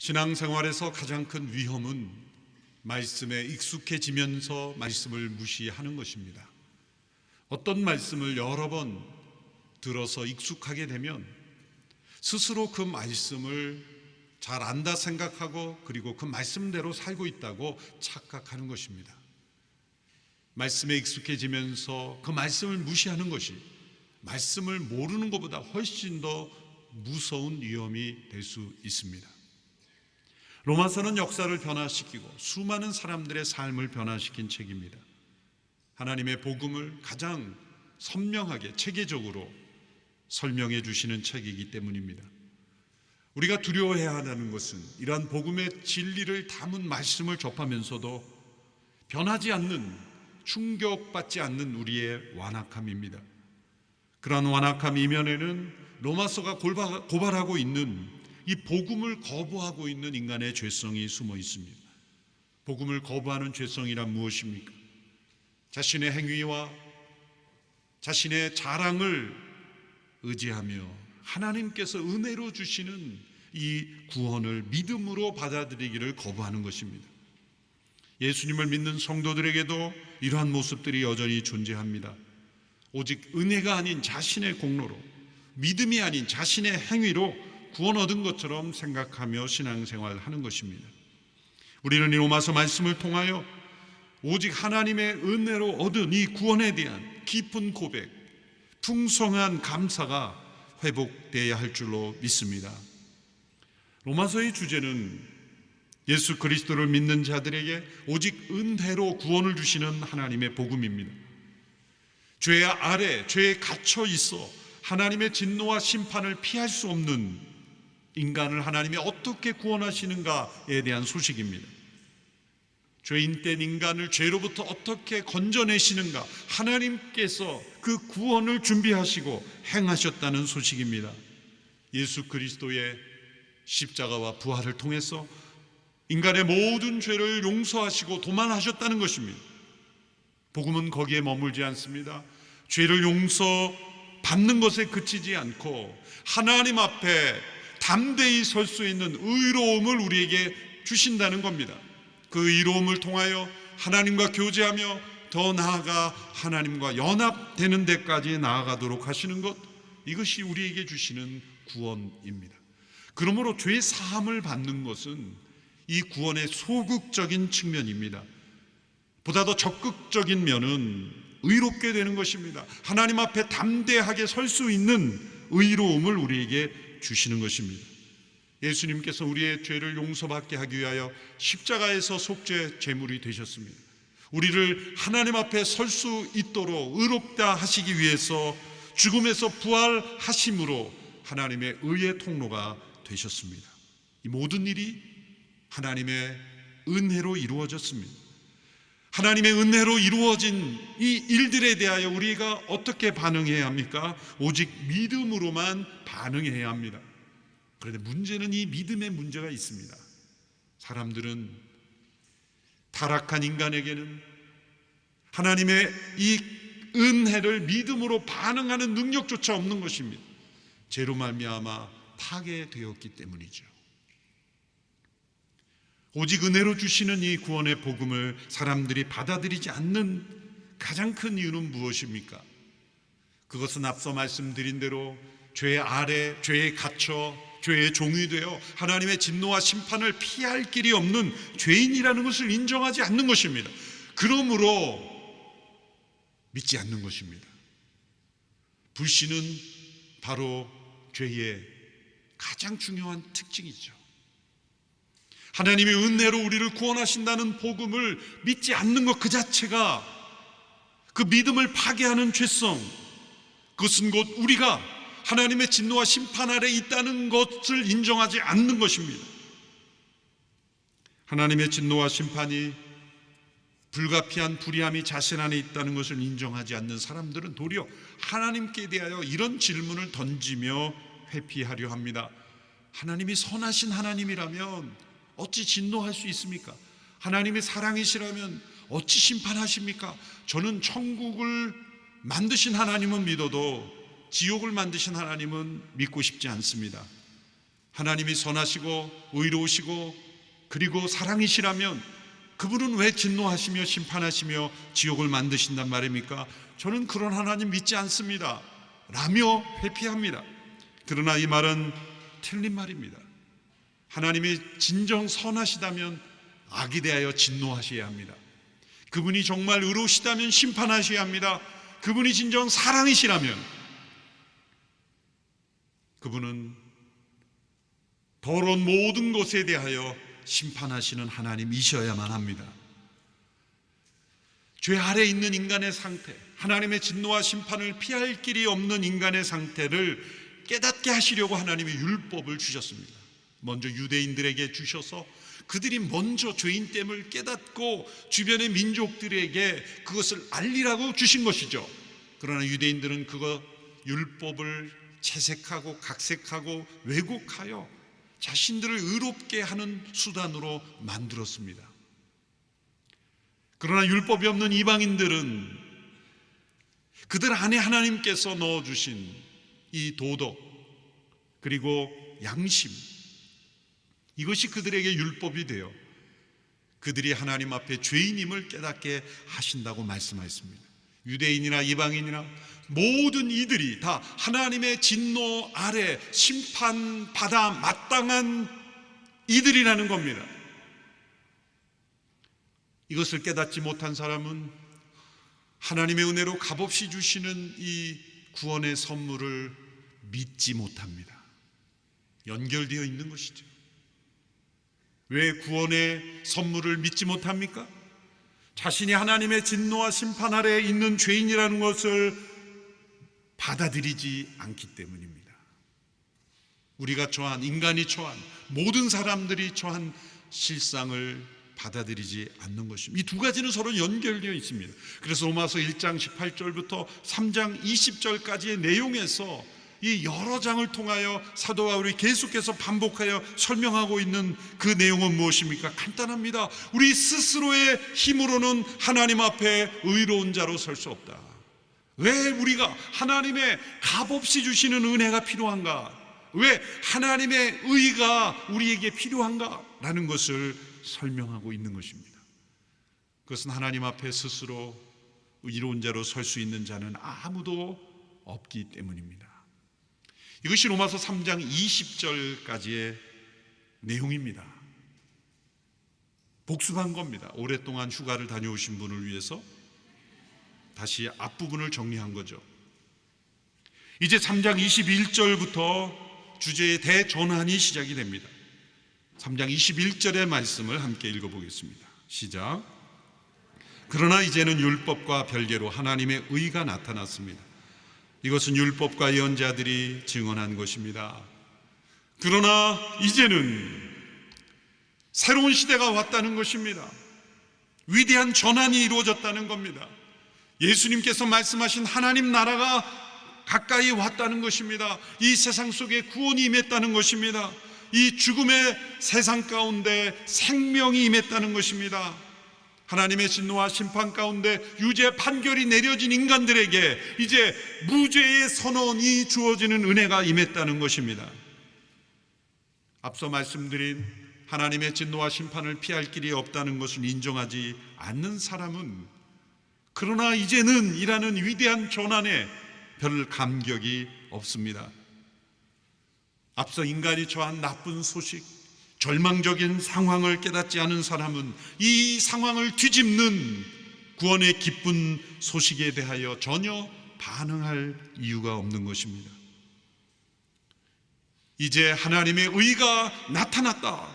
신앙생활에서 가장 큰 위험은 말씀에 익숙해지면서 말씀을 무시하는 것입니다. 어떤 말씀을 여러 번 들어서 익숙하게 되면 스스로 그 말씀을 잘 안다 생각하고 그리고 그 말씀대로 살고 있다고 착각하는 것입니다. 말씀에 익숙해지면서 그 말씀을 무시하는 것이 말씀을 모르는 것보다 훨씬 더 무서운 위험이 될 수 있습니다. 로마서는 역사를 변화시키고 수많은 사람들의 삶을 변화시킨 책입니다. 하나님의 복음을 가장 선명하게 체계적으로 설명해 주시는 책이기 때문입니다. 우리가 두려워해야 하는 것은 이러한 복음의 진리를 담은 말씀을 접하면서도 변하지 않는, 충격받지 않는 우리의 완악함입니다. 그러한 완악함 이면에는 로마서가 고발하고 있는 이 복음을 거부하고 있는 인간의 죄성이 숨어 있습니다. 복음을 거부하는 죄성이란 무엇입니까? 자신의 행위와 자신의 자랑을 의지하며 하나님께서 은혜로 주시는 이 구원을 믿음으로 받아들이기를 거부하는 것입니다. 예수님을 믿는 성도들에게도 이러한 모습들이 여전히 존재합니다. 오직 은혜가 아닌 자신의 공로로, 믿음이 아닌 자신의 행위로 구원 얻은 것처럼 생각하며 신앙생활을 하는 것입니다. 우리는 이 로마서 말씀을 통하여 오직 하나님의 은혜로 얻은 이 구원에 대한 깊은 고백, 풍성한 감사가 회복되어야 할 줄로 믿습니다. 로마서의 주제는 예수 그리스도를 믿는 자들에게 오직 은혜로 구원을 주시는 하나님의 복음입니다. 죄 아래, 죄에 갇혀 있어 하나님의 진노와 심판을 피할 수 없는 인간을 하나님이 어떻게 구원하시는가에 대한 소식입니다. 죄인된 인간을 죄로부터 어떻게 건져내시는가, 하나님께서 그 구원을 준비하시고 행하셨다는 소식입니다. 예수 그리스도의 십자가와 부활을 통해서 인간의 모든 죄를 용서하시고 도만하셨다는 것입니다. 복음은 거기에 머물지 않습니다. 죄를 용서받는 것에 그치지 않고 하나님 앞에 담대히 설 수 있는 의로움을 우리에게 주신다는 겁니다. 그 의로움을 통하여 하나님과 교제하며 더 나아가 하나님과 연합되는 데까지 나아가도록 하시는 것, 이것이 우리에게 주시는 구원입니다. 그러므로 죄 사함을 받는 것은 이 구원의 소극적인 측면입니다. 보다 더 적극적인 면은 의롭게 되는 것입니다. 하나님 앞에 담대하게 설 수 있는 의로움을 우리에게 주시는 것입니다. 예수님께서 우리의 죄를 용서받게 하기 위하여 십자가에서 속죄 제물이 되셨습니다. 우리를 하나님 앞에 설 수 있도록 의롭다 하시기 위해서 죽음에서 부활하심으로 하나님의 의의 통로가 되셨습니다. 이 모든 일이 하나님의 은혜로 이루어졌습니다. 하나님의 은혜로 이루어진 이 일들에 대하여 우리가 어떻게 반응해야 합니까? 오직 믿음으로만 반응해야 합니다. 그런데 문제는 이 믿음의 문제가 있습니다. 사람들은, 타락한 인간에게는 하나님의 이 은혜를 믿음으로 반응하는 능력조차 없는 것입니다. 죄로 말미암아 파괴되었기 때문이죠. 오직 은혜로 주시는 이 구원의 복음을 사람들이 받아들이지 않는 가장 큰 이유는 무엇입니까? 그것은 앞서 말씀드린 대로 죄 아래, 죄에 갇혀 죄의 종이 되어 하나님의 진노와 심판을 피할 길이 없는 죄인이라는 것을 인정하지 않는 것입니다. 그러므로 믿지 않는 것입니다. 불신은 바로 죄의 가장 중요한 특징이죠. 하나님이 은혜로 우리를 구원하신다는 복음을 믿지 않는 것 그 자체가 그 믿음을 파괴하는 죄성, 그것은 곧 우리가 하나님의 진노와 심판 아래 있다는 것을 인정하지 않는 것입니다. 하나님의 진노와 심판이 불가피한 불의함이 자신 안에 있다는 것을 인정하지 않는 사람들은 도리어 하나님께 대하여 이런 질문을 던지며 회피하려 합니다. 하나님이 선하신 하나님이라면 어찌 진노할 수 있습니까? 하나님이 사랑이시라면 어찌 심판하십니까? 저는 천국을 만드신 하나님은 믿어도 지옥을 만드신 하나님은 믿고 싶지 않습니다. 하나님이 선하시고 의로우시고 그리고 사랑이시라면 그분은 왜 진노하시며 심판하시며 지옥을 만드신단 말입니까? 저는 그런 하나님 믿지 않습니다 라며 회피합니다. 그러나 이 말은 틀린 말입니다. 하나님이 진정 선하시다면 악에 대하여 진노하셔야 합니다. 그분이 정말 의로우시다면 심판하셔야 합니다. 그분이 진정 사랑이시라면 그분은 더러운 모든 것에 대하여 심판하시는 하나님이셔야만 합니다. 죄 아래 있는 인간의 상태, 하나님의 진노와 심판을 피할 길이 없는 인간의 상태를 깨닫게 하시려고 하나님이 율법을 주셨습니다. 먼저 유대인들에게 주셔서 그들이 먼저 죄인됨을 깨닫고 주변의 민족들에게 그것을 알리라고 주신 것이죠. 그러나 유대인들은 그거 율법을 채색하고 각색하고 왜곡하여 자신들을 의롭게 하는 수단으로 만들었습니다. 그러나 율법이 없는 이방인들은 그들 안에 하나님께서 넣어주신 이 도덕 그리고 양심, 이것이 그들에게 율법이 되어 그들이 하나님 앞에 죄인임을 깨닫게 하신다고 말씀하셨습니다. 유대인이나 이방인이나 모든 이들이 다 하나님의 진노 아래 심판받아 마땅한 이들이라는 겁니다. 이것을 깨닫지 못한 사람은 하나님의 은혜로 값없이 주시는 이 구원의 선물을 믿지 못합니다. 연결되어 있는 것이죠. 왜 구원의 선물을 믿지 못합니까? 자신이 하나님의 진노와 심판 아래에 있는 죄인이라는 것을 받아들이지 않기 때문입니다. 우리가 처한, 인간이 처한, 모든 사람들이 처한 실상을 받아들이지 않는 것입니다. 이 두 가지는 서로 연결되어 있습니다. 그래서 로마서 1장 18절부터 3장 20절까지의 내용에서 이 여러 장을 통하여 사도 바울이 계속해서 반복하여 설명하고 있는 그 내용은 무엇입니까? 간단합니다. 우리 스스로의 힘으로는 하나님 앞에 의로운 자로 설 수 없다. 왜 우리가 하나님의 값없이 주시는 은혜가 필요한가? 왜 하나님의 의가 우리에게 필요한가? 라는 것을 설명하고 있는 것입니다. 그것은 하나님 앞에 스스로 의로운 자로 설 수 있는 자는 아무도 없기 때문입니다. 이것이 로마서 3장 20절까지의 내용입니다. 복습한 겁니다. 오랫동안 휴가를 다녀오신 분을 위해서 다시 앞부분을 정리한 거죠. 이제 3장 21절부터 주제의 대전환이 시작이 됩니다. 3장 21절의 말씀을 함께 읽어보겠습니다. 시작. 그러나 이제는 율법과 별개로 하나님의 의가 나타났습니다. 이것은 율법과 예언자들이 증언한 것입니다. 그러나 이제는 새로운 시대가 왔다는 것입니다. 위대한 전환이 이루어졌다는 겁니다. 예수님께서 말씀하신 하나님 나라가 가까이 왔다는 것입니다. 이 세상 속에 구원이 임했다는 것입니다. 이 죽음의 세상 가운데 생명이 임했다는 것입니다. 하나님의 진노와 심판 가운데 유죄 판결이 내려진 인간들에게 이제 무죄의 선언이 주어지는 은혜가 임했다는 것입니다. 앞서 말씀드린 하나님의 진노와 심판을 피할 길이 없다는 것을 인정하지 않는 사람은 그러나 이제는 이라는 위대한 전환에 별 감격이 없습니다. 앞서 인간이 처한 나쁜 소식, 절망적인 상황을 깨닫지 않은 사람은 이 상황을 뒤집는 구원의 기쁜 소식에 대하여 전혀 반응할 이유가 없는 것입니다. 이제 하나님의 의가 나타났다.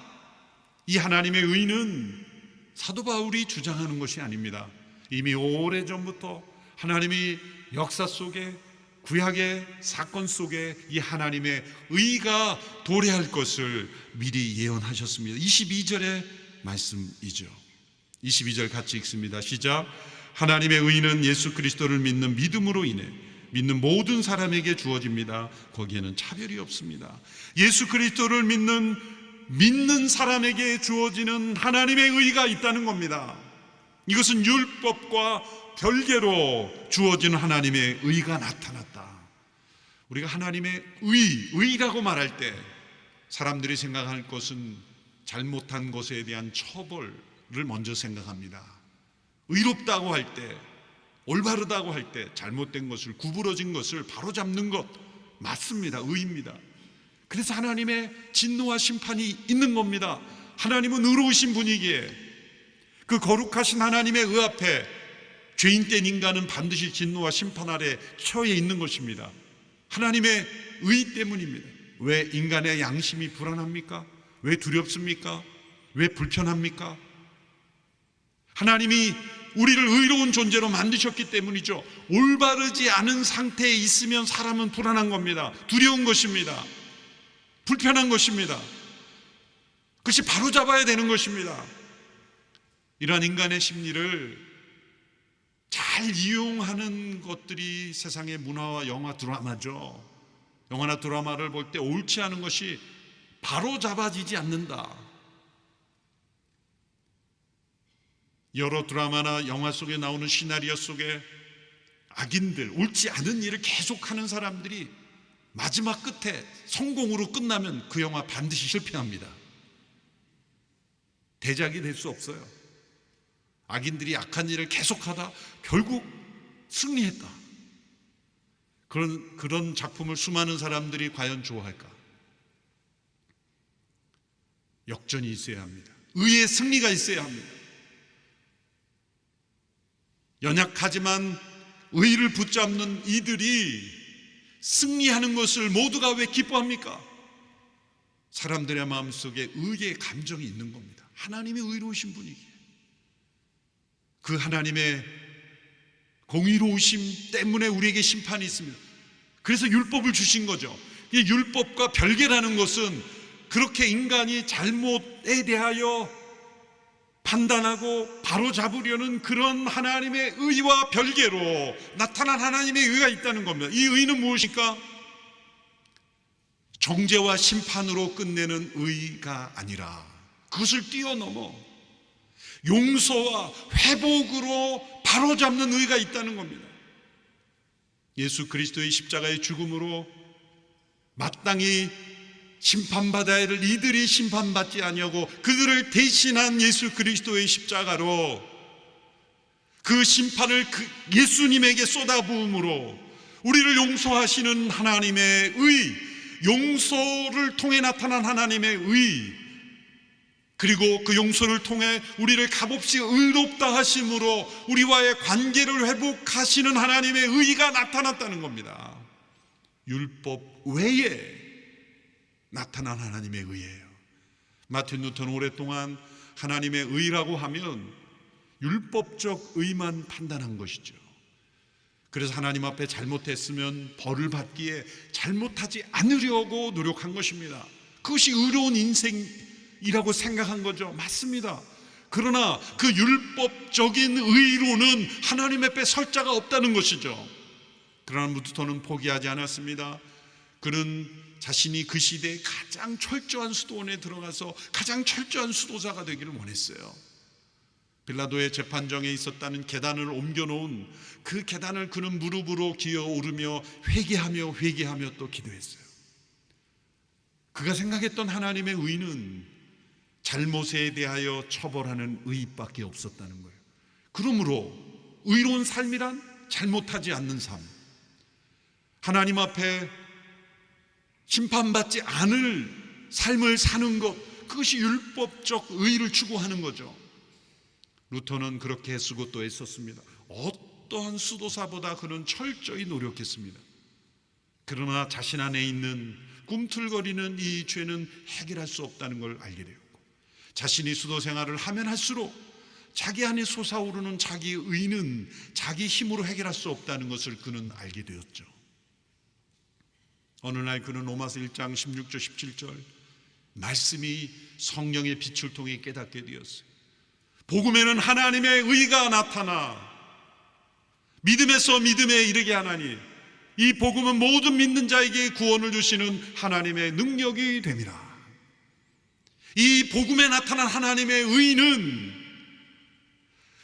이 하나님의 의는 사도 바울이 주장하는 것이 아닙니다. 이미 오래전부터 하나님이 역사 속에 구약의 사건 속에 이 하나님의 의가 도래할 것을 미리 예언하셨습니다. 22절의 말씀이죠. 22절 같이 읽습니다. 시작. 하나님의 의는 예수 그리스도를 믿는 믿음으로 인해 믿는 모든 사람에게 주어집니다. 거기에는 차별이 없습니다. 예수 그리스도를 믿는 사람에게 주어지는 하나님의 의가 있다는 겁니다. 이것은 율법과 별개로 주어지는 하나님의 의가 나타났다. 우리가 하나님의 의라고 말할 때 사람들이 생각할 것은 잘못한 것에 대한 처벌을 먼저 생각합니다. 의롭다고 할 때, 올바르다고 할 때 잘못된 것을, 구부러진 것을 바로잡는 것 맞습니다. 의입니다. 그래서 하나님의 진노와 심판이 있는 겁니다. 하나님은 의로우신 분이기에 그 거룩하신 하나님의 의 앞에 죄인된 인간은 반드시 진노와 심판 아래 처해 있는 것입니다. 하나님의 의 때문입니다. 왜 인간의 양심이 불안합니까? 왜 두렵습니까? 왜 불편합니까? 하나님이 우리를 의로운 존재로 만드셨기 때문이죠. 올바르지 않은 상태에 있으면 사람은 불안한 겁니다. 두려운 것입니다. 불편한 것입니다. 그것이 바로잡아야 되는 것입니다. 이러한 인간의 심리를 잘 이용하는 것들이 세상의 문화와 영화, 드라마죠. 영화나 드라마를 볼 때 옳지 않은 것이 바로잡아지지 않는다. 여러 드라마나 영화 속에 나오는 시나리오 속에 악인들, 옳지 않은 일을 계속하는 사람들이 마지막 끝에 성공으로 끝나면 그 영화 반드시 실패합니다. 대작이 될 수 없어요. 악인들이 악한 일을 계속하다 결국 승리했다. 그런 작품을 수많은 사람들이 과연 좋아할까? 역전이 있어야 합니다. 의의 승리가 있어야 합니다. 연약하지만 의를 붙잡는 이들이 승리하는 것을 모두가 왜 기뻐합니까? 사람들의 마음속에 의의 감정이 있는 겁니다. 하나님이 의로우신 분이기에 그 하나님의 공의로우심 때문에 우리에게 심판이 있습니다. 그래서 율법을 주신 거죠. 이 율법과 별개라는 것은 그렇게 인간이 잘못에 대하여 판단하고 바로잡으려는 그런 하나님의 의와 별개로 나타난 하나님의 의가 있다는 겁니다. 이 의는 무엇일까? 정죄와 심판으로 끝내는 의가 아니라 그것을 뛰어넘어 용서와 회복으로 바로잡는 의가 있다는 겁니다. 예수 그리스도의 십자가의 죽음으로 마땅히 심판받아야 할 이들이 심판받지 아니하고 그들을 대신한 예수 그리스도의 십자가로 그 심판을 예수님에게 쏟아부음으로 우리를 용서하시는 하나님의 의, 용서를 통해 나타난 하나님의 의, 그리고 그 용서를 통해 우리를 값없이 의롭다 하심으로 우리와의 관계를 회복하시는 하나님의 의가 나타났다는 겁니다. 율법 외에 나타난 하나님의 의예요. 마틴 루터는 오랫동안 하나님의 의라고 하면 율법적 의만 판단한 것이죠. 그래서 하나님 앞에 잘못했으면 벌을 받기에 잘못하지 않으려고 노력한 것입니다. 그것이 의로운 인생이라고 생각한 거죠. 맞습니다. 그러나 그 율법적인 의로는 하나님 앞에 설 자가 없다는 것이죠. 그러나 루터는 포기하지 않았습니다. 그는 자신이 그 시대에 가장 철저한 수도원에 들어가서 가장 철저한 수도자가 되기를 원했어요. 빌라도의 재판정에 있었다는 계단을 옮겨놓은 그 계단을 그는 무릎으로 기어 오르며 회개하며 또 기도했어요. 그가 생각했던 하나님의 의는 잘못에 대하여 처벌하는 의밖에 없었다는 거예요. 그러므로 의로운 삶이란 잘못하지 않는 삶, 하나님 앞에 심판받지 않을 삶을 사는 것, 그것이 율법적 의를 추구하는 거죠. 루터는 그렇게 애쓰고 또 애썼습니다. 어떠한 수도사보다 그는 철저히 노력했습니다. 그러나 자신 안에 있는 꿈틀거리는 이 죄는 해결할 수 없다는 걸 알게 되었고, 자신이 수도 생활을 하면 할수록 자기 안에 솟아오르는 자기 의는 자기 힘으로 해결할 수 없다는 것을 그는 알게 되었죠. 어느 날 그는 로마서 1장 16절 17절 말씀이 성령의 빛을 통해 깨닫게 되었어요. 복음에는 하나님의 의가 나타나 믿음에서 믿음에 이르게 하나니 이 복음은 모든 믿는 자에게 구원을 주시는 하나님의 능력이 됨이라. 이 복음에 나타난 하나님의 의는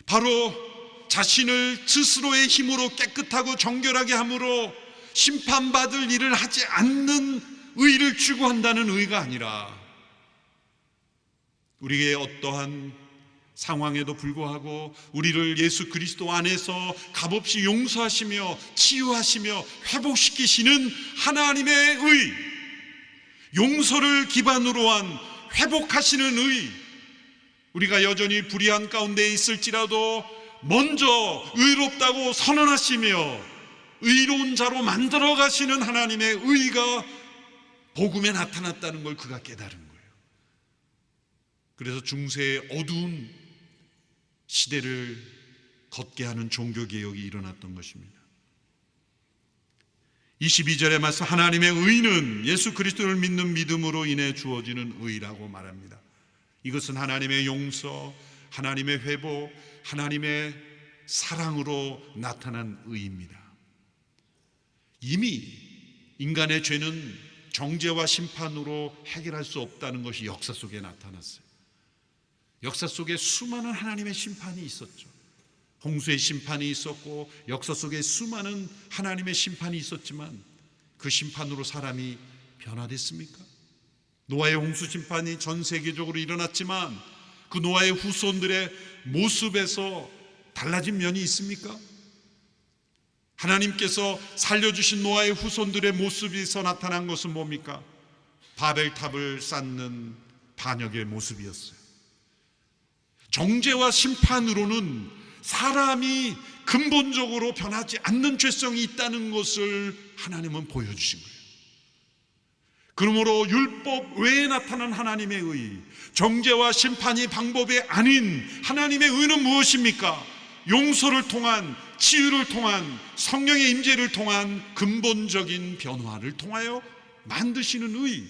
바로 자신을 스스로의 힘으로 깨끗하고 정결하게 함으로 심판받을 일을 하지 않는 의를 추구한다는 의가 아니라 우리의 어떠한 상황에도 불구하고 우리를 예수 그리스도 안에서 값없이 용서하시며 치유하시며 회복시키시는 하나님의 의, 용서를 기반으로 한 회복하시는 의, 우리가 여전히 불의한 가운데 있을지라도 먼저 의롭다고 선언하시며 의로운 자로 만들어 가시는 하나님의 의가 복음에 나타났다는 걸 그가 깨달은 거예요. 그래서 중세의 어두운 시대를 걷게 하는 종교개혁이 일어났던 것입니다. 22절의 말씀, 하나님의 의는 예수 그리스도를 믿는 믿음으로 인해 주어지는 의라고 말합니다. 이것은 하나님의 용서, 하나님의 회복, 하나님의 사랑으로 나타난 의입니다. 이미 인간의 죄는 정죄와 심판으로 해결할 수 없다는 것이 역사 속에 나타났어요. 역사 속에 수많은 하나님의 심판이 있었죠. 홍수의 심판이 있었고 역사 속에 수많은 하나님의 심판이 있었지만 그 심판으로 사람이 변화됐습니까? 노아의 홍수 심판이 전 세계적으로 일어났지만 그 노아의 후손들의 모습에서 달라진 면이 있습니까? 하나님께서 살려주신 노아의 후손들의 모습에서 나타난 것은 뭡니까? 바벨탑을 쌓는 반역의 모습이었어요. 정죄와 심판으로는 사람이 근본적으로 변하지 않는 죄성이 있다는 것을 하나님은 보여주신 거예요. 그러므로 율법 외에 나타난 하나님의 의, 정죄와 심판이 방법이 아닌 하나님의 의는 무엇입니까? 용서를 통한, 치유를 통한, 성령의 임재를 통한 근본적인 변화를 통하여 만드시는 의,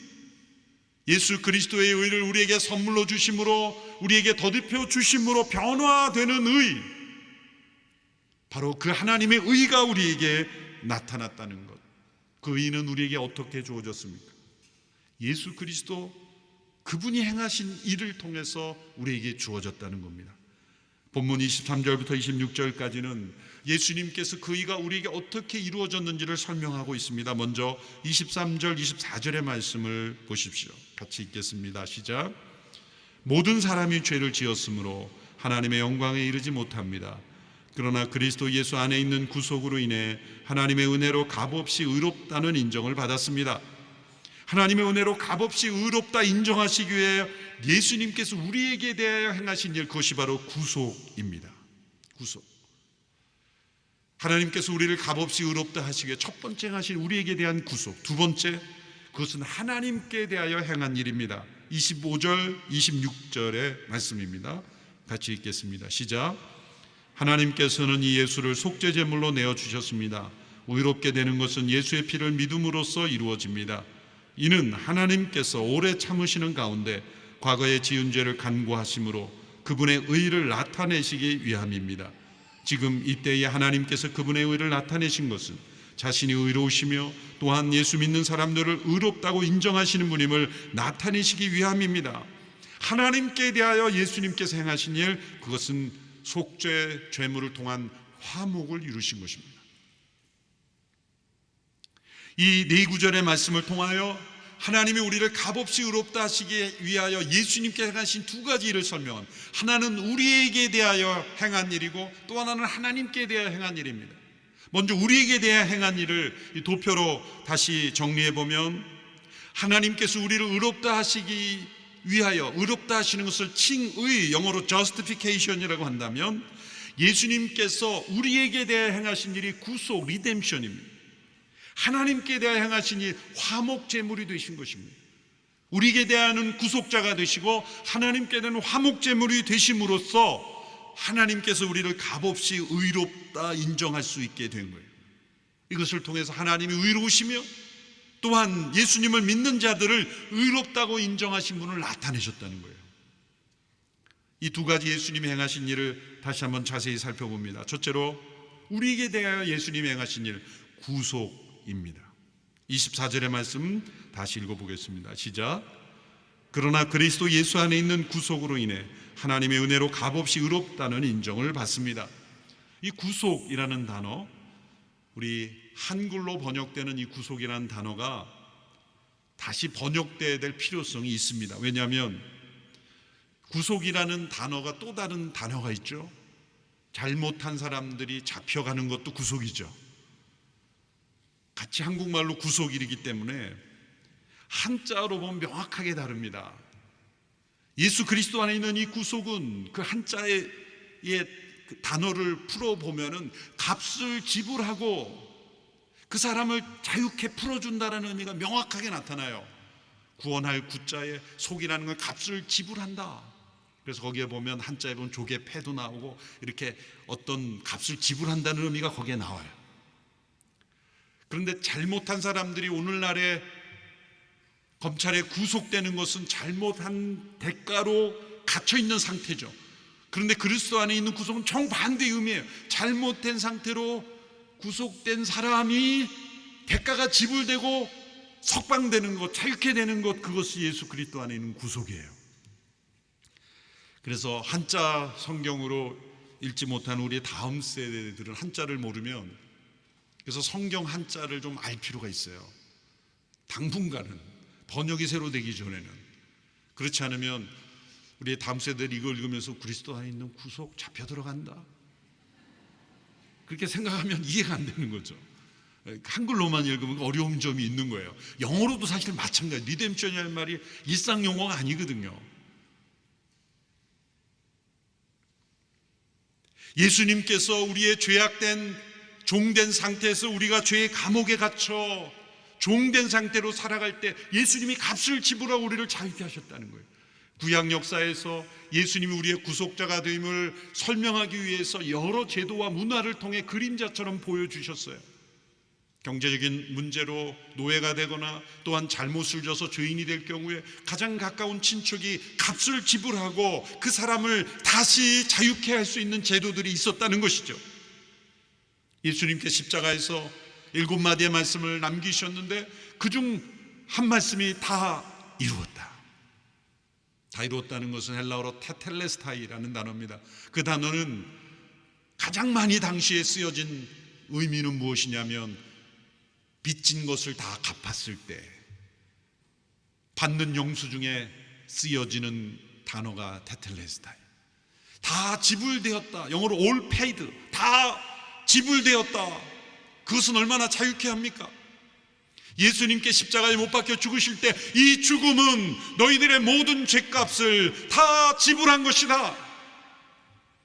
예수 그리스도의 의를 우리에게 선물로 주심으로, 우리에게 더듬혀 주심으로 변화되는 의, 바로 그 하나님의 의가 우리에게 나타났다는 것. 그 의는 우리에게 어떻게 주어졌습니까? 예수 그리스도 그분이 행하신 일을 통해서 우리에게 주어졌다는 겁니다. 본문 23절부터 26절까지는 예수님께서 그 의가 우리에게 어떻게 이루어졌는지를 설명하고 있습니다. 먼저 23절, 24절의 말씀을 보십시오. 같이 읽겠습니다. 시작. 모든 사람이 죄를 지었으므로 하나님의 영광에 이르지 못합니다. 그러나 그리스도 예수 안에 있는 구속으로 인해 하나님의 은혜로 값없이 의롭다는 인정을 받았습니다. 하나님의 은혜로 값없이 의롭다 인정하시기 위해 예수님께서 우리에게 대하여 행하신 일, 그것이 바로 구속입니다. 구속. 하나님께서 우리를 값없이 의롭다 하시기 위해 첫 번째 행하신 우리에게 대한 구속, 두 번째, 그것은 하나님께 대하여 행한 일입니다. 25절, 26절의 말씀입니다. 같이 읽겠습니다. 시작. 하나님께서는 이 예수를 속죄제물로 내어주셨습니다. 의롭게 되는 것은 예수의 피를 믿음으로써 이루어집니다. 이는 하나님께서 오래 참으시는 가운데 과거의 지은 죄를 간구하심으로 그분의 의를 나타내시기 위함입니다. 지금 이때에 하나님께서 그분의 의를 나타내신 것은 자신이 의로우시며 또한 예수 믿는 사람들을 의롭다고 인정하시는 분임을 나타내시기 위함입니다. 하나님께 대하여 예수님께서 행하신 일, 그것은 속죄 제물을 통한 화목을 이루신 것입니다. 이 네 구절의 말씀을 통하여 하나님이 우리를 값없이 의롭다 하시기 위하여 예수님께 행하신 두 가지 일을 설명합니다. 하나는 우리에게 대하여 행한 일이고 또 하나는 하나님께 대하여 행한 일입니다. 먼저 우리에게 대하여 행한 일을 도표로 다시 정리해 보면, 하나님께서 우리를 의롭다 하시기 위하여, 의롭다 하시는 것을 칭의, 영어로 justification이라고 한다면, 예수님께서 우리에게 대하여 행하신 일이 구속, 리뎀션입니다. 하나님께 대하여 행하신 일, 화목 제물이 되신 것입니다. 우리에게 대하여는 구속자가 되시고 하나님께 대한 화목 제물이 되심으로써 하나님께서 우리를 값없이 의롭다 인정할 수 있게 된 거예요. 이것을 통해서 하나님이 의로우시며 또한 예수님을 믿는 자들을 의롭다고 인정하신 분을 나타내셨다는 거예요. 이 두 가지 예수님이 행하신 일을 다시 한번 자세히 살펴봅니다. 첫째로 우리에게 대하여 예수님이 행하신 일, 구속입니다. 24절의 말씀 다시 읽어보겠습니다. 시작. 그러나 그리스도 예수 안에 있는 구속으로 인해 하나님의 은혜로 값없이 의롭다는 인정을 받습니다. 이 구속이라는 단어, 우리 한글로 번역되는 이 구속이라는 단어가 다시 번역돼야 될 필요성이 있습니다. 왜냐하면 구속이라는 단어가 또 다른 단어가 있죠. 잘못한 사람들이 잡혀가는 것도 구속이죠. 같이 한국말로 구속이기 때문에 한자로 보면 명확하게 다릅니다. 예수 그리스도 안에 있는 이 구속은 그 한자의 그 단어를 풀어보면은 값을 지불하고 그 사람을 자유케 풀어준다는 의미가 명확하게 나타나요. 구원할 구자에 속이라는 건 값을 지불한다. 그래서 거기에 보면 한자에 보면 조개 패도 나오고 이렇게 어떤 값을 지불한다는 의미가 거기에 나와요. 그런데 잘못한 사람들이 오늘날에 검찰에 구속되는 것은 잘못한 대가로 갇혀있는 상태죠. 그런데 그리스도 안에 있는 구속은 정반대의 의미예요. 잘못된 상태로 구속된 사람이 대가가 지불되고 석방되는 것, 자유케 되는 것, 그것이 예수 그리스도 안에 있는 구속이에요. 그래서 한자 성경으로 읽지 못한 우리의 다음 세대들은 한자를 모르면, 그래서 성경 한자를 좀 알 필요가 있어요. 당분간은 번역이 새로 되기 전에는. 그렇지 않으면 우리의 다음 세대들이 이걸 읽으면서 그리스도 안에 있는 구속 잡혀 들어간다, 그렇게 생각하면 이해가 안 되는 거죠. 한글로만 읽으면 어려운 점이 있는 거예요. 영어로도 사실 마찬가지. 리뎀션이라는 말이 일상 용어가 아니거든요. 예수님께서 우리의 죄악된 종된 상태에서 우리가 죄의 감옥에 갇혀 종된 상태로 살아갈 때 예수님이 값을 지불하고 우리를 자유케 하셨다는 거예요. 구약 역사에서 예수님이 우리의 구속자가 됨을 설명하기 위해서 여러 제도와 문화를 통해 그림자처럼 보여주셨어요. 경제적인 문제로 노예가 되거나 또한 잘못을 져서 죄인이 될 경우에 가장 가까운 친척이 값을 지불하고 그 사람을 다시 자유케 할 수 있는 제도들이 있었다는 것이죠. 예수님께 십자가에서 7마디의 말씀을 남기셨는데 그중 한 말씀이 다 이루었다. 다 이루었다는 것은 헬라어로 테텔레스타이라는 단어입니다. 그 단어는 가장 많이 당시에 쓰여진 의미는 무엇이냐면 빚진 것을 다 갚았을 때 받는 영수증에 쓰여지는 단어가 테텔레스타이. 다 지불되었다. 영어로 all paid. 다 지불되었다. 그것은 얼마나 자유케 합니까? 예수님께 십자가에 못 박혀 죽으실 때 이 죽음은 너희들의 모든 죄값을 다 지불한 것이다.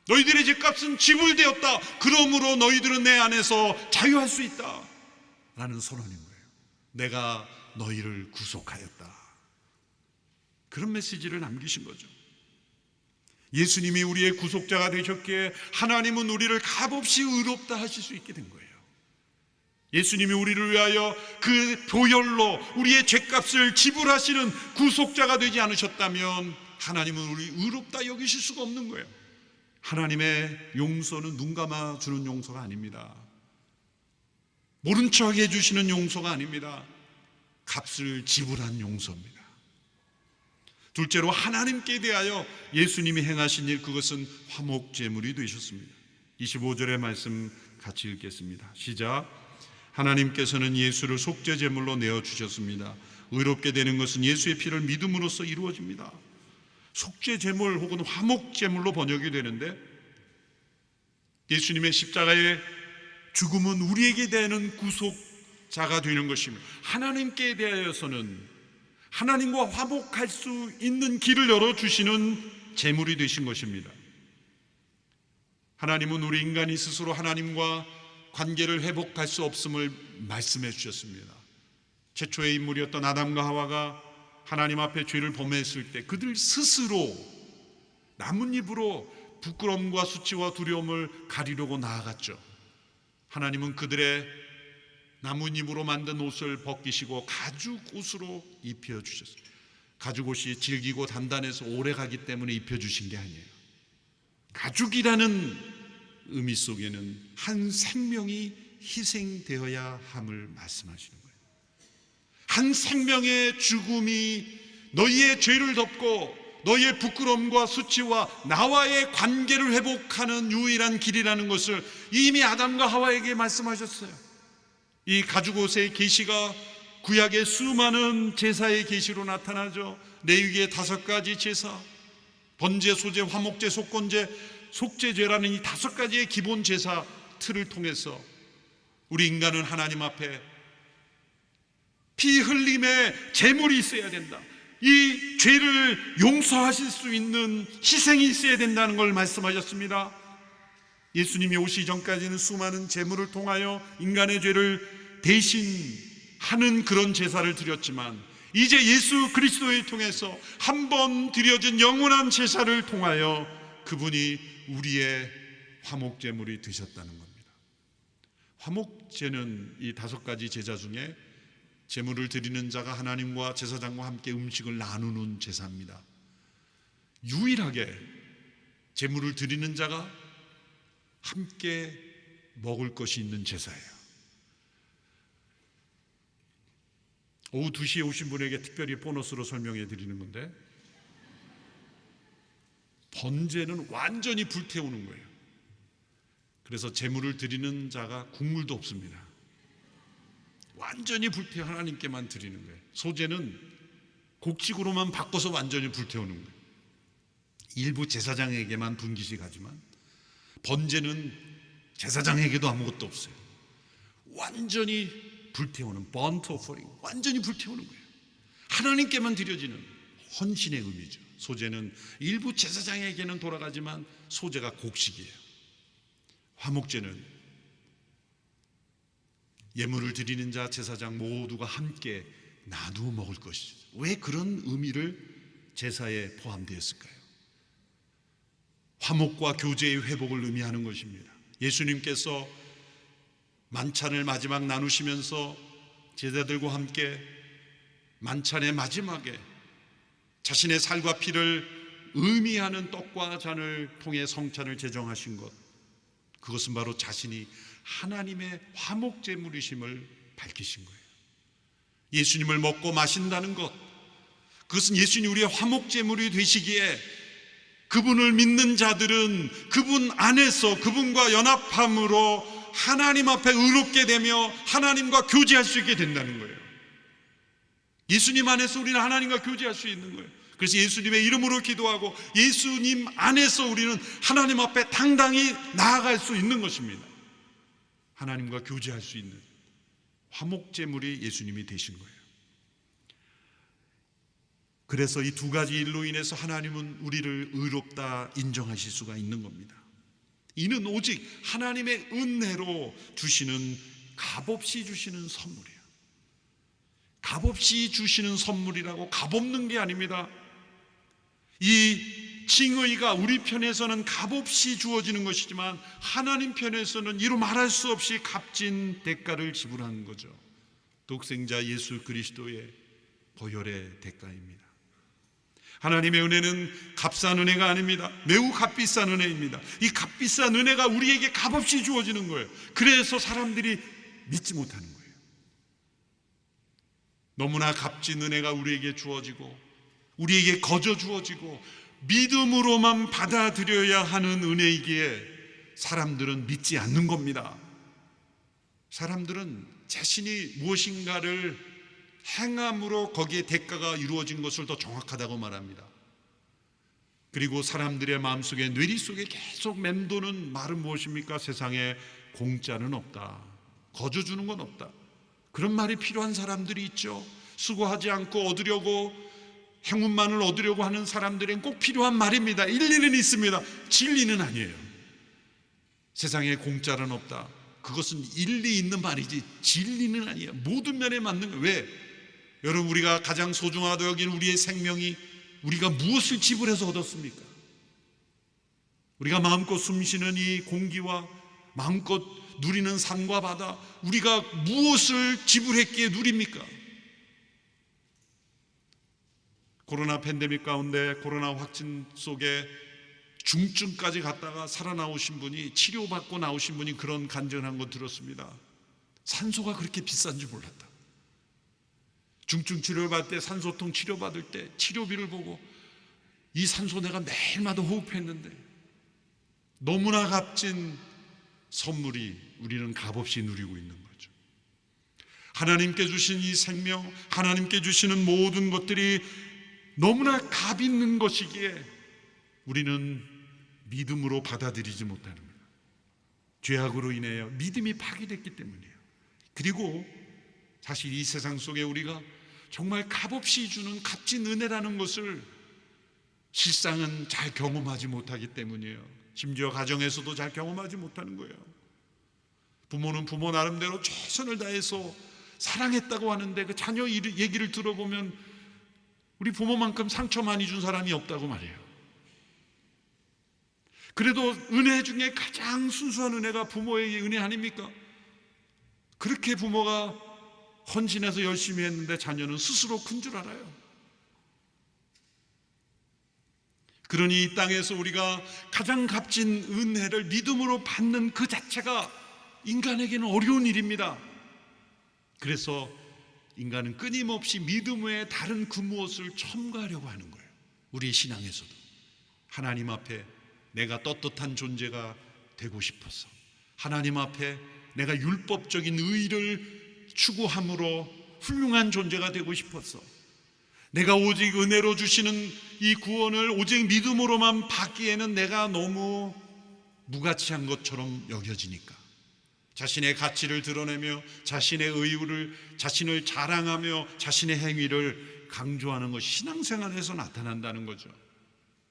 너희들의 죄값은 지불되었다. 그러므로 너희들은 내 안에서 자유할 수 있다 라는 선언인 거예요. 내가 너희를 구속하였다. 그런 메시지를 남기신 거죠. 예수님이 우리의 구속자가 되셨기에 하나님은 우리를 값없이 의롭다 하실 수 있게 된 거예요. 예수님이 우리를 위하여 그 보혈로 우리의 죄값을 지불하시는 구속자가 되지 않으셨다면 하나님은 우리 의롭다 여기실 수가 없는 거예요. 하나님의 용서는 눈 감아주는 용서가 아닙니다. 모른 척 해주시는 용서가 아닙니다. 값을 지불한 용서입니다. 둘째로 하나님께 대하여 예수님이 행하신 일, 그것은 화목제물이 되셨습니다. 25절의 말씀 같이 읽겠습니다. 시작. 하나님께서는 예수를 속죄제물로 내어주셨습니다. 의롭게 되는 것은 예수의 피를 믿음으로써 이루어집니다. 속죄제물 혹은 화목제물로 번역이 되는데, 예수님의 십자가의 죽음은 우리에게 대한 구속자가 되는 것입니다. 하나님께 대하여서는 하나님과 화목할 수 있는 길을 열어주시는 제물이 되신 것입니다. 하나님은 우리 인간이 스스로 하나님과 관계를 회복할 수 없음을 말씀해 주셨습니다. 최초의 인물이었던 아담과 하와가 하나님 앞에 죄를 범했을 때 그들 스스로 나뭇잎으로 부끄러움과 수치와 두려움을 가리려고 나아갔죠. 하나님은 그들의 나뭇잎으로 만든 옷을 벗기시고 가죽 옷으로 입혀주셨어요. 가죽 옷이 질기고 단단해서 오래가기 때문에 입혀주신 게 아니에요. 가죽이라는 의미 속에는 한 생명이 희생되어야 함을 말씀하시는 거예요. 한 생명의 죽음이 너희의 죄를 덮고 너희의 부끄러움과 수치와 나와의 관계를 회복하는 유일한 길이라는 것을 이미 아담과 하와에게 말씀하셨어요. 이 가죽옷의 계시가 구약의 수많은 제사의 계시로 나타나죠. 레위기의 5가지 제사, 번제, 소제, 화목제, 속건제, 속죄제라는 이 5가지의 기본 제사 틀을 통해서 우리 인간은 하나님 앞에 피 흘림의 제물이 있어야 된다, 이 죄를 용서하실 수 있는 희생이 있어야 된다는 걸 말씀하셨습니다. 예수님이 오시기 전까지는 수많은 제물을 통하여 인간의 죄를 대신하는 그런 제사를 드렸지만, 이제 예수 그리스도를 통해서 한 번 드려진 영원한 제사를 통하여 그분이 우리의 화목제물이 되셨다는 겁니다. 화목제는 이 5가지 제사 중에 제물을 드리는 자가 하나님과 제사장과 함께 음식을 나누는 제사입니다. 유일하게 제물을 드리는 자가 함께 먹을 것이 있는 제사예요. 오후 2시에 오신 분에게 특별히 보너스로 설명해 드리는 건데, 번제는 완전히 불태우는 거예요. 그래서 제물을 드리는 자가 국물도 없습니다. 완전히 불태워 하나님께만 드리는 거예요. 소제는 곡식으로만 바꿔서 완전히 불태우는 거예요. 일부 제사장에게만 분깃이 가지만, 번제는 제사장에게도 아무것도 없어요. 완전히 불태우는 burnt offering, 완전히 불태우는 거예요. 하나님께만 드려지는 헌신의 의미죠. 소제는 일부 제사장에게는 돌아가지만 소제가 곡식이에요. 화목제는 예물을 드리는 자, 제사장 모두가 함께 나누어 먹을 것이죠. 왜 그런 의미를 제사에 포함되었을까요? 화목과 교제의 회복을 의미하는 것입니다. 예수님께서 만찬을 마지막 나누시면서 제자들과 함께 만찬의 마지막에 자신의 살과 피를 의미하는 떡과 잔을 통해 성찬을 제정하신 것, 그것은 바로 자신이 하나님의 화목제물이심을 밝히신 거예요. 예수님을 먹고 마신다는 것, 그것은 예수님 우리의 화목제물이 되시기에 그분을 믿는 자들은 그분 안에서 그분과 연합함으로 하나님 앞에 의롭게 되며 하나님과 교제할 수 있게 된다는 거예요. 예수님 안에서 우리는 하나님과 교제할 수 있는 거예요. 그래서 예수님의 이름으로 기도하고 예수님 안에서 우리는 하나님 앞에 당당히 나아갈 수 있는 것입니다. 하나님과 교제할 수 있는 화목제물이 예수님이 되신 거예요. 그래서 이 2가지 일로 인해서 하나님은 우리를 의롭다 인정하실 수가 있는 겁니다. 이는 오직 하나님의 은혜로 주시는, 값없이 주시는 선물이에요. 값없이 주시는 선물이라고 값없는 게 아닙니다. 이 칭의가 우리 편에서는 값없이 주어지는 것이지만 하나님 편에서는 이루 말할 수 없이 값진 대가를 지불하는 거죠. 독생자 예수 그리스도의 보혈의 대가입니다. 하나님의 은혜는 값싼 은혜가 아닙니다. 매우 값비싼 은혜입니다. 이 값비싼 은혜가 우리에게 값없이 주어지는 거예요. 그래서 사람들이 믿지 못하는 거예요. 너무나 값진 은혜가 우리에게 주어지고 우리에게 거저 주어지고 믿음으로만 받아들여야 하는 은혜이기에 사람들은 믿지 않는 겁니다. 사람들은 자신이 무엇인가를 행함으로 거기에 대가가 이루어진 것을 더 정확하다고 말합니다. 그리고 사람들의 마음속에, 뇌리 속에 계속 맴도는 말은 무엇입니까? 세상에 공짜는 없다, 거저 주는 건 없다. 그런 말이 필요한 사람들이 있죠. 수고하지 않고 얻으려고, 행운만을 얻으려고 하는 사람들은 꼭 필요한 말입니다. 일리는 있습니다. 진리는 아니에요. 세상에 공짜는 없다, 그것은 일리 있는 말이지 진리는 아니에요. 모든 면에 맞는 거예요. 왜? 여러분, 우리가 가장 소중하다고 여기는 우리의 생명이 우리가 무엇을 지불해서 얻었습니까? 우리가 마음껏 숨쉬는 이 공기와 마음껏 누리는 산과 바다, 우리가 무엇을 지불했기에 누립니까? 코로나 팬데믹 가운데 코로나 확진 속에 중증까지 갔다가 살아나오신 분이, 치료받고 나오신 분이 그런 간증한 거 들었습니다. 산소가 그렇게 비싼 줄 몰랐다. 중증 치료를 받을 때, 산소통 치료받을 때 치료비를 보고 이 산소 내가 매일마다 호흡했는데, 너무나 값진 선물이 우리는 값없이 누리고 있는 거죠. 하나님께 주신 이 생명, 하나님께 주시는 모든 것들이 너무나 값 있는 것이기에 우리는 믿음으로 받아들이지 못하는 거예요. 죄악으로 인하여 믿음이 파괴됐기 때문이에요. 그리고 사실 이 세상 속에 우리가 정말 값없이 주는 값진 은혜라는 것을 실상은 잘 경험하지 못하기 때문이에요. 심지어 가정에서도 잘 경험하지 못하는 거예요. 부모는 부모 나름대로 최선을 다해서 사랑했다고 하는데 그 자녀 얘기를 들어보면 우리 부모만큼 상처 많이 준 사람이 없다고 말해요. 그래도 은혜 중에 가장 순수한 은혜가 부모의 은혜 아닙니까? 그렇게 부모가 헌신해서 열심히 했는데 자녀는 스스로 큰 줄 알아요. 그러니 이 땅에서 우리가 가장 값진 은혜를 믿음으로 받는 그 자체가 인간에게는 어려운 일입니다. 그래서 인간은 끊임없이 믿음 외에 다른 그 무엇을 첨가하려고 하는 거예요. 우리 신앙에서도 하나님 앞에 내가 떳떳한 존재가 되고 싶어서, 하나님 앞에 내가 율법적인 의의를 추구함으로 훌륭한 존재가 되고 싶어서, 내가 오직 은혜로 주시는 이 구원을 오직 믿음으로만 받기에는 내가 너무 무가치한 것처럼 여겨지니까 자신의 가치를 드러내며 자신의 의의를, 자신을 자랑하며 자신의 행위를 강조하는 것이 신앙생활에서 나타난다는 거죠.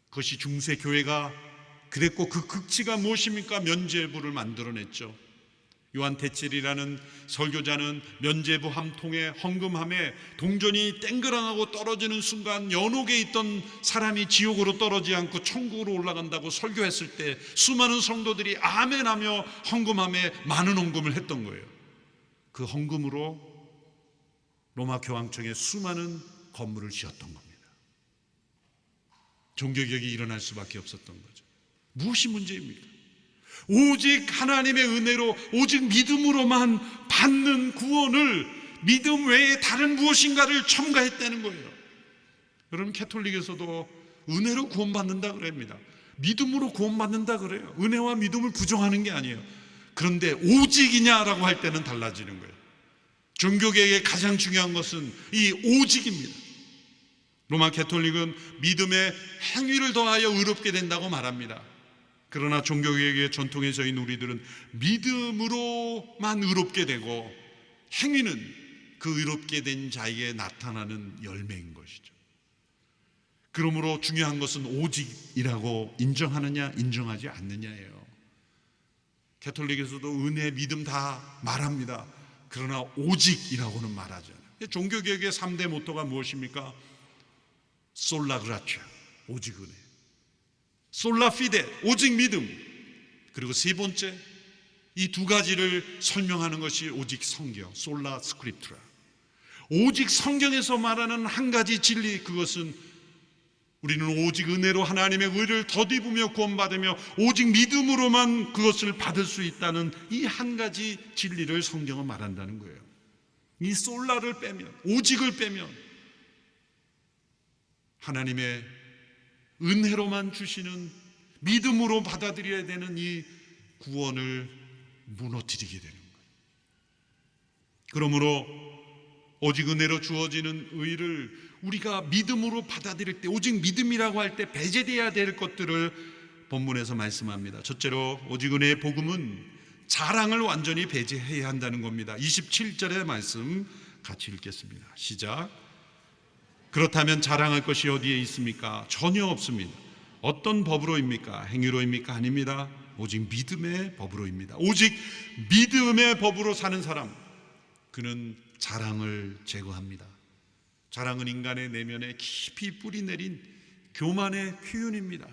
그것이 중세 교회가 그랬고, 그 극치가 무엇입니까? 면죄부를 만들어냈죠. 요한 테첼이라는 설교자는 면죄부 한 통에 헌금함에 동전이 땡그랑하고 떨어지는 순간 연옥에 있던 사람이 지옥으로 떨어지지 않고 천국으로 올라간다고 설교했을 때 수많은 성도들이 아멘하며 헌금함에 많은 헌금을 했던 거예요. 그 헌금으로 로마 교황청에 수많은 건물을 지었던 겁니다. 종교개혁이 일어날 수밖에 없었던 거죠. 무엇이 문제입니까? 오직 하나님의 은혜로, 오직 믿음으로만 받는 구원을 믿음 외에 다른 무엇인가를 첨가했다는 거예요. 여러분, 캐톨릭에서도 은혜로 구원받는다 그럽니다. 믿음으로 구원받는다 그래요. 은혜와 믿음을 부정하는 게 아니에요. 그런데 오직이냐라고 할 때는 달라지는 거예요. 종교개혁의 가장 중요한 것은 이 오직입니다. 로마 캐톨릭은 믿음에 행위를 더하여 의롭게 된다고 말합니다. 그러나 종교개혁의 전통에 서인 우리들은 믿음으로만 의롭게 되고 행위는 그 의롭게 된 자에게 나타나는 열매인 것이죠. 그러므로 중요한 것은 오직이라고 인정하느냐 인정하지 않느냐예요. 캐톨릭에서도 은혜, 믿음 다 말합니다. 그러나 오직이라고는 말하지 않아요. 종교개혁의 3대 모토가 무엇입니까? 솔라 그라치아, 오직 은혜. 솔라 피데, 오직 믿음. 그리고 세 번째, 이 두 가지를 설명하는 것이 오직 성경, 솔라 스크립투라. 오직 성경에서 말하는 한 가지 진리, 그것은 우리는 오직 은혜로 하나님의 의를 덧입으며 구원받으며 오직 믿음으로만 그것을 받을 수 있다는 이 한 가지 진리를 성경은 말한다는 거예요. 이 솔라를 빼면, 오직을 빼면 하나님의 은혜로만 주시는, 믿음으로 받아들여야 되는 이 구원을 무너뜨리게 되는 거예요. 그러므로 오직 은혜로 주어지는 의를 우리가 믿음으로 받아들일 때, 오직 믿음이라고 할 때 배제되어야 될 것들을 본문에서 말씀합니다. 첫째로 오직 은혜의 복음은 자랑을 완전히 배제해야 한다는 겁니다. 27절의 말씀 같이 읽겠습니다. 시작. 그렇다면 자랑할 것이 어디에 있습니까? 전혀 없습니다. 어떤 법으로입니까? 행위로입니까? 아닙니다. 오직 믿음의 법으로입니다. 오직 믿음의 법으로 사는 사람, 그는 자랑을 제거합니다. 자랑은 인간의 내면에 깊이 뿌리 내린 교만의 표현입니다.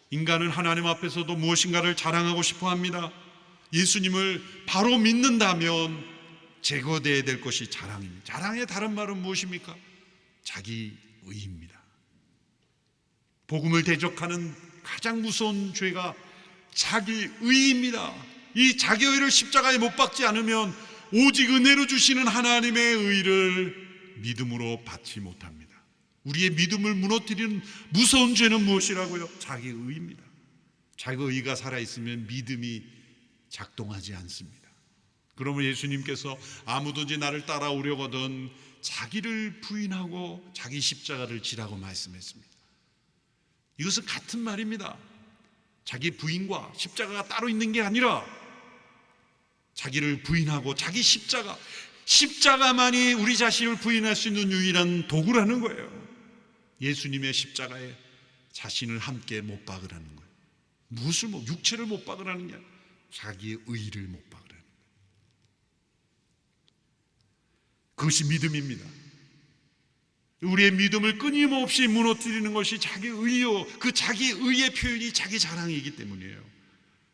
인간은 하나님 앞에서도 무엇인가를 자랑하고 싶어 합니다. 예수님을 바로 믿는다면 제거되어야 될 것이 자랑입니다. 자랑의 다른 말은 무엇입니까? 자기 의입니다. 복음을 대적하는 가장 무서운 죄가 자기 의입니다. 이 자기 의를 십자가에 못 박지 않으면 오직 은혜로 주시는 하나님의 의를 믿음으로 받지 못합니다. 우리의 믿음을 무너뜨리는 무서운 죄는 무엇이라고요? 자기 의입니다. 자기 의가 살아있으면 믿음이 작동하지 않습니다. 그러면 예수님께서 아무든지 나를 따라오려거든 자기를 부인하고 자기 십자가를 지라고 말씀했습니다. 이것은 같은 말입니다. 자기 부인과 십자가가 따로 있는 게 아니라 자기를 부인하고 자기 십자가만이 우리 자신을 부인할 수 있는 유일한 도구라는 거예요. 예수님의 십자가에 자신을 함께 못 박으라는 거예요. 무엇을 육체를 못 박으라는 게 아니라 자기의 의를 못 박으라는 거예요. 그것이 믿음입니다. 우리의 믿음을 끊임없이 무너뜨리는 것이 자기 의요, 그 자기 의의 표현이 자기 자랑이기 때문이에요.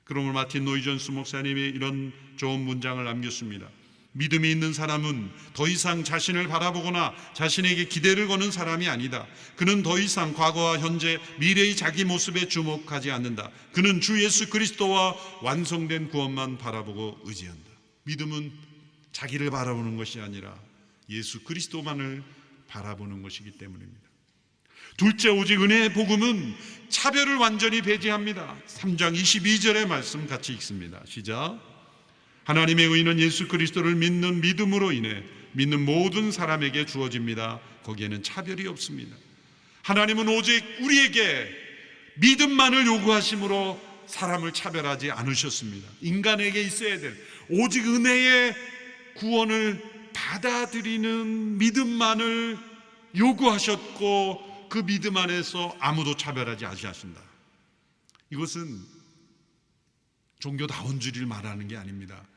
그러므로 마틴 노이전스 목사님이 이런 좋은 문장을 남겼습니다. 믿음이 있는 사람은 더 이상 자신을 바라보거나 자신에게 기대를 거는 사람이 아니다. 그는 더 이상 과거와 현재, 미래의 자기 모습에 주목하지 않는다. 그는 주 예수 그리스도와 완성된 구원만 바라보고 의지한다. 믿음은 자기를 바라보는 것이 아니라 예수 그리스도만을 바라보는 것이기 때문입니다. 둘째, 오직 은혜의 복음은 차별을 완전히 배제합니다. 3장 22절의 말씀 같이 읽습니다. 시작. 하나님의 의는 예수 그리스도를 믿는 믿음으로 인해 믿는 모든 사람에게 주어집니다. 거기에는 차별이 없습니다. 하나님은 오직 우리에게 믿음만을 요구하심으로 사람을 차별하지 않으셨습니다. 인간에게 있어야 될 오직 은혜의 구원을 받아들이는 믿음만을 요구하셨고 그 믿음 안에서 아무도 차별하지 않으신다. 이것은 종교다운 줄을 말하는 게 아닙니다.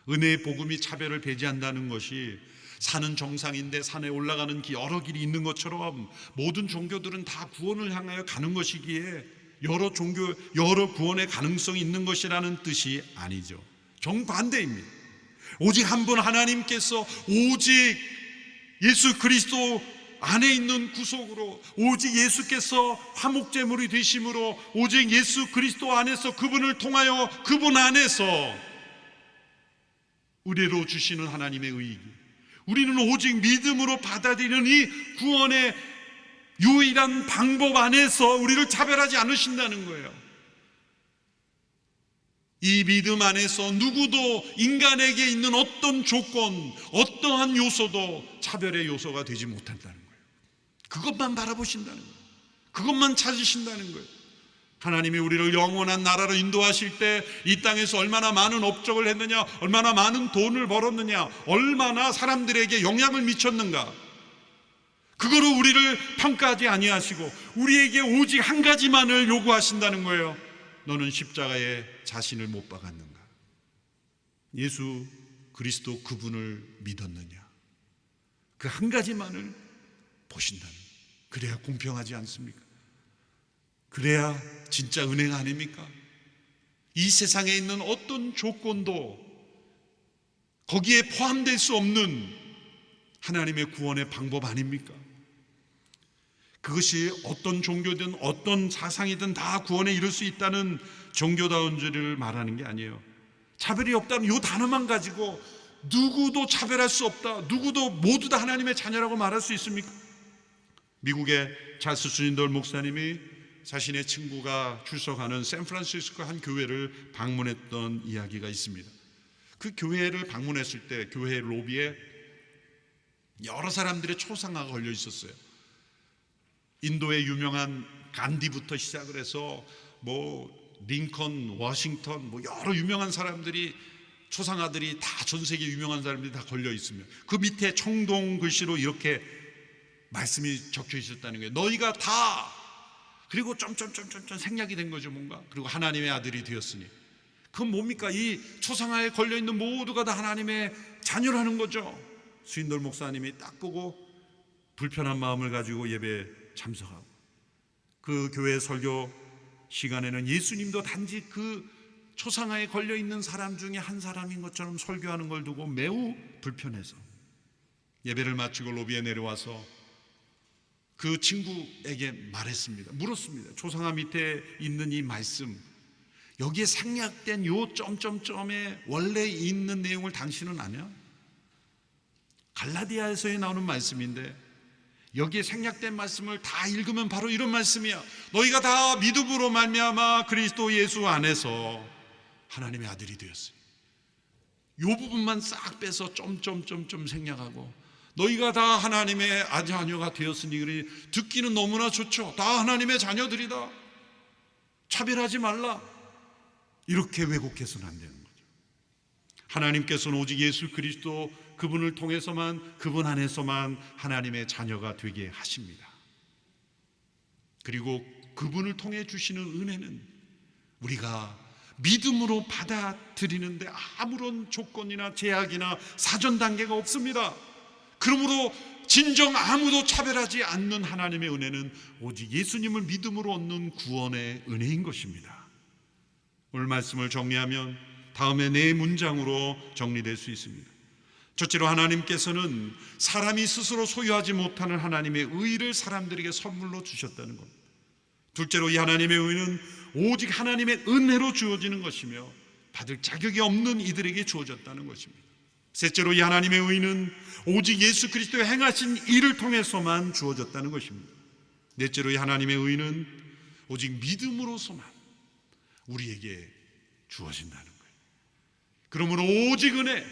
은혜의 복음이 차별을 배제한다는 것이 산은 정상인데 산에 올라가는 여러 길이 있는 것처럼 모든 종교들은 다 구원을 향하여 가는 것이기에 여러 종교, 여러 구원의 가능성이 있는 것이라는 뜻이 아니죠. 정반대입니다. 오직 한 분 하나님께서 오직 예수 그리스도 안에 있는 구속으로, 오직 예수께서 화목제물이 되심으로, 오직 예수 그리스도 안에서 그분을 통하여 그분 안에서 우리로 주시는 하나님의 의이기, 우리는 오직 믿음으로 받아들이는 이 구원의 유일한 방법 안에서 우리를 차별하지 않으신다는 거예요. 이 믿음 안에서 누구도 인간에게 있는 어떤 조건, 어떠한 요소도 차별의 요소가 되지 못한다는 거예요. 그것만 바라보신다는 거예요. 그것만 찾으신다는 거예요. 하나님이 우리를 영원한 나라로 인도하실 때 이 땅에서 얼마나 많은 업적을 했느냐, 얼마나 많은 돈을 벌었느냐, 얼마나 사람들에게 영향을 미쳤는가, 그거로 우리를 평가하지 아니하시고 우리에게 오직 한 가지만을 요구하신다는 거예요. 너는 십자가에 자신을 못 박았는가? 예수 그리스도 그분을 믿었느냐? 그 한 가지만을 보신다는 거예요. 그래야 공평하지 않습니까? 그래야 진짜 은혜가 아닙니까? 이 세상에 있는 어떤 조건도 거기에 포함될 수 없는 하나님의 구원의 방법 아닙니까? 그것이 어떤 종교든 어떤 사상이든 다 구원에 이룰 수 있다는 종교다운 줄을 말하는 게 아니에요. 차별이 없다는 이 단어만 가지고 누구도 차별할 수 없다, 누구도 모두 다 하나님의 자녀라고 말할 수 있습니까? 미국의 찰스 스윈돌 목사님이 자신의 친구가 출석하는 샌프란시스코 한 교회를 방문했던 이야기가 있습니다. 그 교회를 방문했을 때 교회 로비에 여러 사람들의 초상화가 걸려 있었어요. 인도의 유명한 간디부터 시작을 해서 링컨, 워싱턴, 여러 유명한 사람들이, 초상화들이 다 전 세계 유명한 사람들이 다 걸려 있으며 그 밑에 청동 글씨로 이렇게 말씀이 적혀 있었다는 거예요. 너희가 다, 그리고 점점점점점 생략이 된 거죠, 뭔가. 그리고 하나님의 아들이 되었으니. 그건 뭡니까? 이 초상화에 걸려 있는 모두가 다 하나님의 자녀라는 거죠. 스윈돌 목사님이 딱 보고 불편한 마음을 가지고 예배에 참석하고, 그 교회 설교 시간에는 예수님도 단지 그 초상화에 걸려 있는 사람 중에 한 사람인 것처럼 설교하는 걸 두고 매우 불편해서 예배를 마치고 로비에 내려와서 그 친구에게 말했습니다. 물었습니다. 초상화 밑에 있는 이 말씀, 여기에 생략된 요 점점점에 원래 있는 내용을 당신은 아냐? 갈라디아에서 나오는 말씀인데 여기에 생략된 말씀을 다 읽으면 바로 이런 말씀이야. 너희가 다 믿음으로 말미암아 그리스도 예수 안에서 하나님의 아들이 되었으니. 요 부분만 싹 빼서 점점점점 생략하고 너희가 다 하나님의 자녀가 되었으니 그러니 듣기는 너무나 좋죠. 다 하나님의 자녀들이다. 차별하지 말라. 이렇게 왜곡해서는 안 되는 거죠. 하나님께서는 오직 예수 그리스도 그분을 통해서만, 그분 안에서만 하나님의 자녀가 되게 하십니다. 그리고 그분을 통해 주시는 은혜는 우리가 믿음으로 받아들이는데 아무런 조건이나 제약이나 사전 단계가 없습니다. 그러므로 진정 아무도 차별하지 않는 하나님의 은혜는 오직 예수님을 믿음으로 얻는 구원의 은혜인 것입니다. 오늘 말씀을 정리하면 다음에 네 문장으로 정리될 수 있습니다. 첫째로, 하나님께서는 사람이 스스로 소유하지 못하는 하나님의 의를 사람들에게 선물로 주셨다는 것. 둘째로, 이 하나님의 의는 오직 하나님의 은혜로 주어지는 것이며 받을 자격이 없는 이들에게 주어졌다는 것입니다. 셋째로, 이 하나님의 의는 오직 예수 그리스도의 행하신 일을 통해서만 주어졌다는 것입니다. 넷째로, 이 하나님의 의는 오직 믿음으로서만 우리에게 주어진다는 거예요. 그러므로 오직 은혜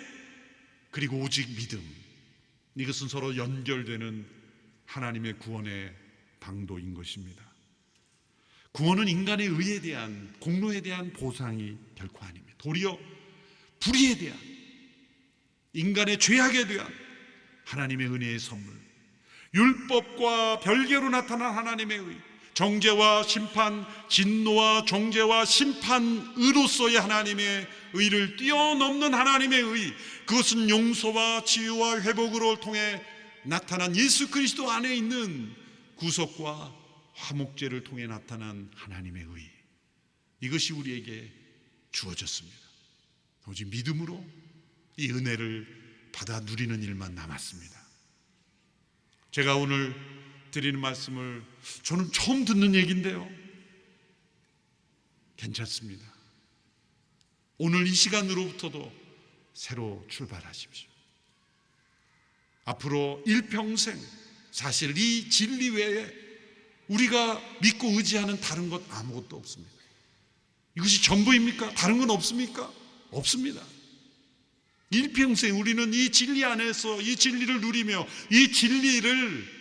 그리고 오직 믿음, 이것은 서로 연결되는 하나님의 구원의 방도인 것입니다. 구원은 인간의 의에 대한, 공로에 대한 보상이 결코 아닙니다. 도리어 불의에 대한, 인간의 죄악에 대한 하나님의 은혜의 선물, 율법과 별개로 나타난 하나님의 의, 정죄와 심판, 진노와 정죄와 심판으로서의 하나님의 의를 뛰어넘는 하나님의 의, 그것은 용서와 치유와 회복으로 통해 나타난 예수 그리스도 안에 있는 구속과 화목제를 통해 나타난 하나님의 의, 이것이 우리에게 주어졌습니다. 오직 믿음으로 이 은혜를 받아 누리는 일만 남았습니다. 제가 오늘 드리는 말씀을 저는 처음 듣는 얘기인데요, 괜찮습니다. 오늘 이 시간으로부터도 새로 출발하십시오. 앞으로 일평생 사실 이 진리 외에 우리가 믿고 의지하는 다른 것 아무것도 없습니다. 이것이 전부입니까? 다른 건 없습니까? 없습니다. 일평생 우리는 이 진리 안에서 이 진리를 누리며 이 진리를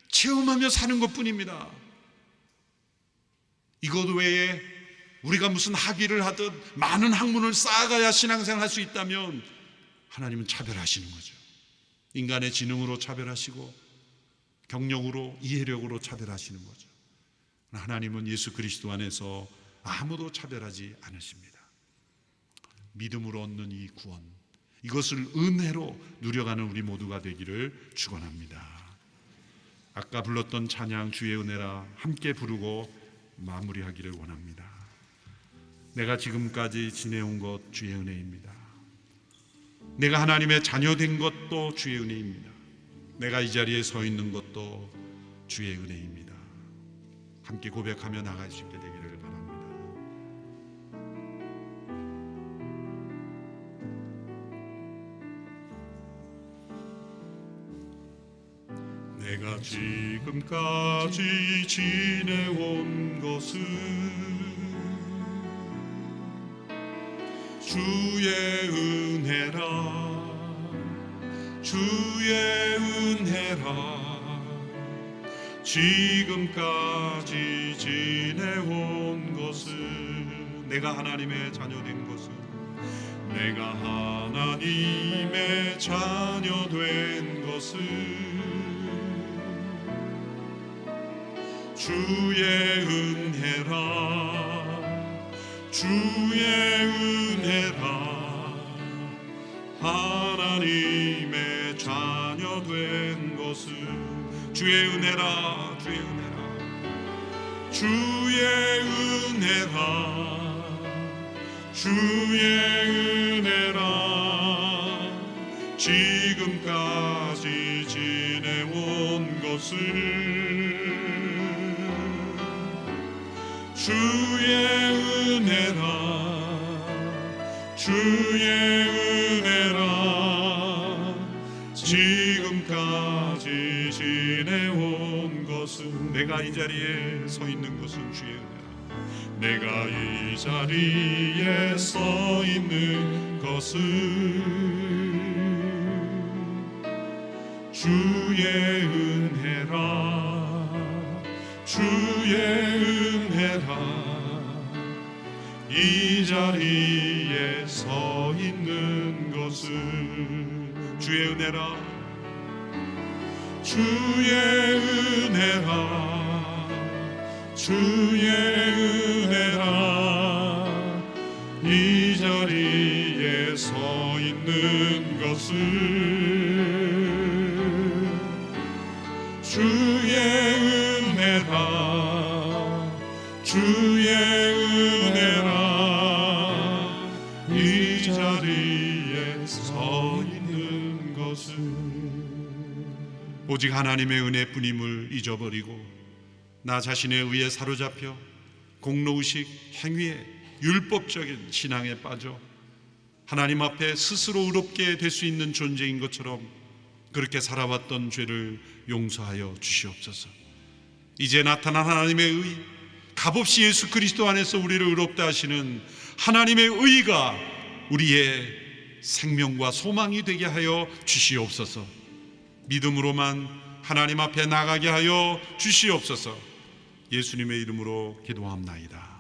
체험하며 사는 것뿐입니다. 이것 외에 우리가 무슨 학위를 하든 많은 학문을 쌓아가야 신앙생활 할 수 있다면 하나님은 차별하시는 거죠. 인간의 지능으로 차별하시고 경력으로, 이해력으로 차별하시는 거죠. 하나님은 예수 그리스도 안에서 아무도 차별하지 않으십니다. 믿음으로 얻는 이 구원, 이것을 은혜로 누려가는 우리 모두가 되기를 축원합니다. 아까 불렀던 찬양 주의 은혜라 함께 부르고 마무리하기를 원합니다. 내가 지금까지 지내온 것 주의 은혜입니다. 내가 하나님의 자녀 된 것도 주의 은혜입니다. 내가 이 자리에 서 있는 것도 주의 은혜입니다. 함께 고백하며 나갈 수 있게 되기를 바랍니다. 내가 지금까지 지내온 것은 주의 은혜라, 주의 은혜라. 지금까지 지내온 것은, 내가 하나님의 자녀 된 것은, 내가 하나님의 자녀 된 것은 주의 은혜라, 주의 은혜라. 하나님의 자녀 된 것은 주의 은혜라, 주의 은혜라, 주의 은혜라, 주의 은혜라. 지금까지 지내온 것은 주의 은혜라, 주의 은혜라. 지금까지 지내온 것은, 내가 이 자리에 서 있는 것은 주의 은혜라. 내가 이 자리에 서 있는 것은 주의 은혜라, 주의 은혜라. 이 자리에 서 있는 것은 주의 은혜라, 주의 은혜라, 주의 은혜라. 이 자리에 서 있는 것은 주의 은혜라, 주의 은혜라. 이 자리에 서 있는 것은 오직 하나님의 은혜뿐임을 잊어버리고 나 자신에 의해 사로잡혀 공로의식 행위에 율법적인 신앙에 빠져 하나님 앞에 스스로 의롭게 될 수 있는 존재인 것처럼 그렇게 살아왔던 죄를 용서하여 주시옵소서. 이제 나타난 하나님의 의, 값없이 예수 그리스도 안에서 우리를 의롭다 하시는 하나님의 의가 우리의 생명과 소망이 되게 하여 주시옵소서. 믿음으로만 하나님 앞에 나가게 하여 주시옵소서. 예수님의 이름으로 기도합나이다.